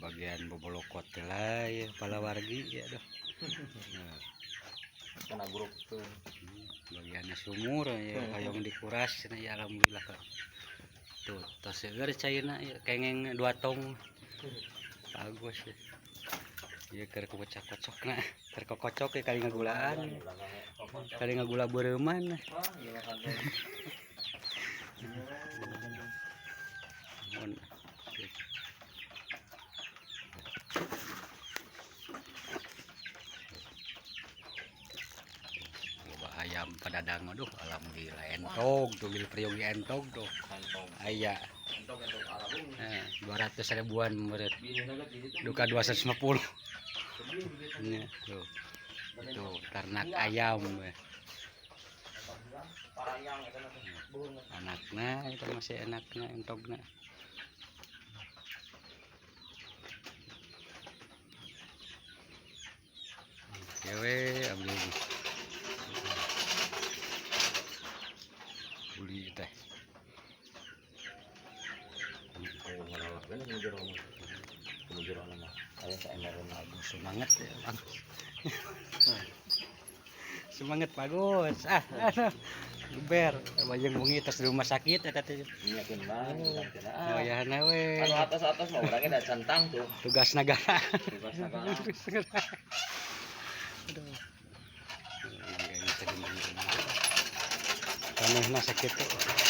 bagian bobolokot lah ya pala wargi ya doh. Nah, Kena grup tuh. bagiannya sumur ya hayang dikuras nah ya alhamdulillah tuh tos seger cairna ya kengeng 2 tong bagus ya ya keur kocok nah keur kokocok ya kali ngagulaan kali ngagula beureman ayam padadang aduh alhamdulillah entog tuh bil priong entog tuh aya 200 ribuan murid duka 250 ya, tuh ternak ayam anaknya itu masih enaknya entognya cewek ambil buli teh semangat ya bang semangat bagus geber bajeng bungi tas di rumah sakit ya tadi Yakin banget oh ya nawe anu atas mah orangnya ada centang tuh tugas negara aduh tanahnya sakit tuh